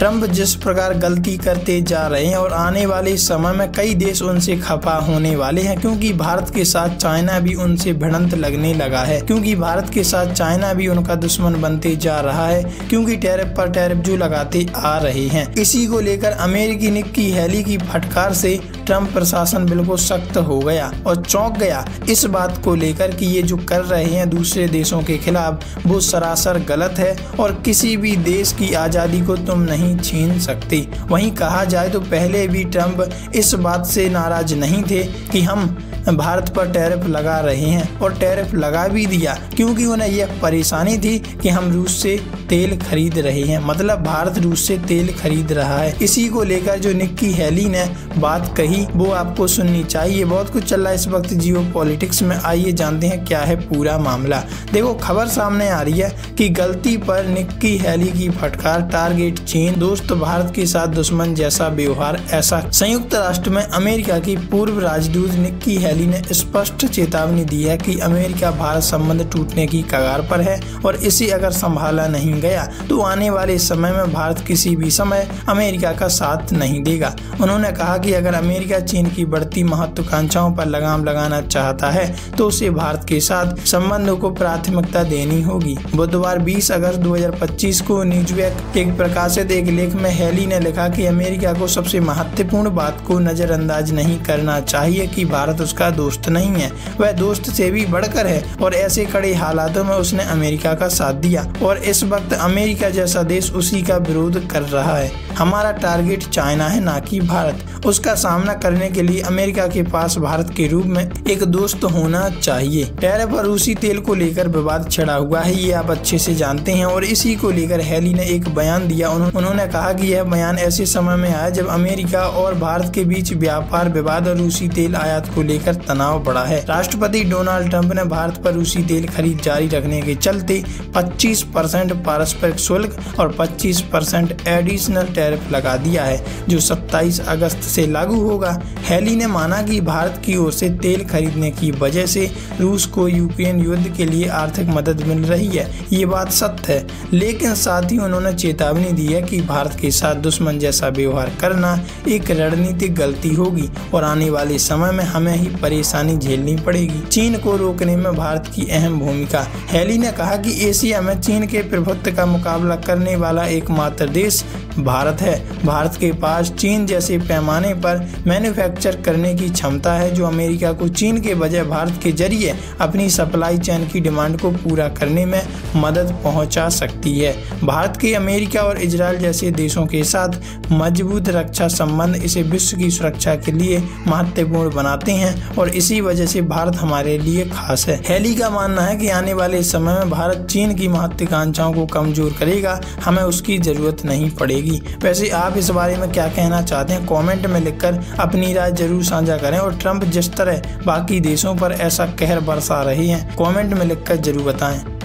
Trump जिस प्रकार गलती करते जा रहे हैं और आने वाले समय में कई देश उनसे खफा होने वाले हैं, क्योंकि भारत के साथ चाइना भी उनसे भिड़ंत लगने लगा है, क्योंकि भारत के साथ चाइना भी उनका दुश्मन बनते जा रहा है, क्योंकि टैरिफ पर टैरिफ जो लगाते आ रहे हैं। इसी को लेकर अमेरिकी निक्की हेली की फटकार से ट्रंप प्रशासन बिल्कुल सख्त हो गया और चौंक गया इस बात को लेकर कि ये जो कर रहे हैं दूसरे देशों के खिलाफ वो सरासर गलत है और किसी भी देश की आज़ादी को तुम नहीं छीन सकते। वहीं कहा जाए तो पहले भी ट्रंप इस बात से नाराज नहीं थे कि हम भारत पर टैरिफ लगा रहे हैं और टैरिफ लगा भी दिया, क्योंकि उन्हें यह परेशानी थी कि हम रूस से तेल खरीद रहे हैं, मतलब भारत रूस से तेल खरीद रहा है। इसी को लेकर जो निक्की हेली ने बात कही वो आपको सुननी चाहिए। बहुत कुछ चल रहा है इस वक्त जियो पॉलिटिक्स में, आइए जानते हैं क्या है पूरा मामला। देखो, खबर सामने आ रही है कि गलती पर निक्की हेली की फटकार, टारगेट चीन, दोस्त भारत के साथ दुश्मन जैसा व्यवहार। ऐसा संयुक्त राष्ट्र में अमेरिका की पूर्व राजदूत निक्की हेली ने स्पष्ट चेतावनी दी है कि अमेरिका भारत संबंध टूटने की कगार पर है और इसे अगर संभाला नहीं गया तो आने वाले समय में भारत किसी भी समय अमेरिका का साथ नहीं देगा। उन्होंने कहा कि अगर अमेरिका चीन की बढ़ती महत्वाकांक्षाओं पर लगाम लगाना चाहता है तो उसे भारत के साथ संबंधों को प्राथमिकता देनी होगी। बुधवार 20 अगस्त 2025 को न्यूज़वीक एक प्रकाशित एक लेख में हेली ने लिखा कि अमेरिका को सबसे महत्वपूर्ण बात को नजरअंदाज नहीं करना चाहिए कि भारत उसका दोस्त नहीं है, वह दोस्त से भी बढ़कर है और ऐसे कड़े हालातों में उसने अमेरिका का साथ दिया और इस वक्त अमेरिका जैसा देश उसी का विरोध कर रहा है। हमारा टारगेट चाइना है, ना कि भारत। उसका सामना करने के लिए अमेरिका के पास भारत के रूप में एक दोस्त होना चाहिए। टैरिफ और रूसी तेल को लेकर विवाद छिड़ा हुआ है, ये आप अच्छे से जानते हैं और इसी को लेकर हेली ने एक बयान दिया। उन्होंने कहा कि यह बयान ऐसे समय में आया जब अमेरिका और भारत के बीच व्यापार विवाद और रूसी तेल आयात को लेकर तनाव बढ़ा है। राष्ट्रपति डोनाल्ड ट्रंप ने भारत पर रूसी तेल खरीद जारी रखने के चलते 25% पारस्परिक शुल्क और 25% एडिशनल टैरिफ लगा दिया है, जो 27 अगस्त से लागू होगा। हेली ने माना कि भारत की ओर से तेल खरीदने की वजह से रूस को यूक्रेन युद्ध के लिए आर्थिक मदद मिल रही है, ये बात सत्य है, लेकिन साथ ही उन्होंने चेतावनी दी है कि भारत के साथ दुश्मन जैसा व्यवहार करना एक रणनीतिक गलती होगी और आने वाले समय में हमें ही परेशानी झेलनी पड़ेगी। चीन को रोकने में भारत की अहम भूमिका। हेली ने कहा कि एशिया में चीन के प्रभुत्व का मुकाबला करने वाला एकमात्र देश भारत है। भारत के पास चीन जैसे पैमाने पर मैन्युफैक्चर करने की क्षमता है, जो अमेरिका को चीन के बजाय भारत के जरिए अपनी सप्लाई चेन की डिमांड को पूरा करने में मदद पहुंचा सकती है। भारत के अमेरिका और इजराइल जैसे देशों के साथ मजबूत रक्षा संबंध इसे विश्व की सुरक्षा के लिए महत्वपूर्ण बनाते हैं और इसी वजह से भारत हमारे लिए खास है। हेली का मानना है कि आने वाले समय में भारत चीन की महत्वाकांक्षाओं को कमजोर करेगा, हमें उसकी जरूरत नहीं पड़ेगी। वैसे आप इस बारे में क्या कहना चाहते हैं? कमेंट में लिखकर अपनी राय जरूर साझा करें और ट्रंप जिस तरह बाकी देशों पर ऐसा कहर बरसा रहे हैं, कमेंट में लिखकर जरूर बताएं।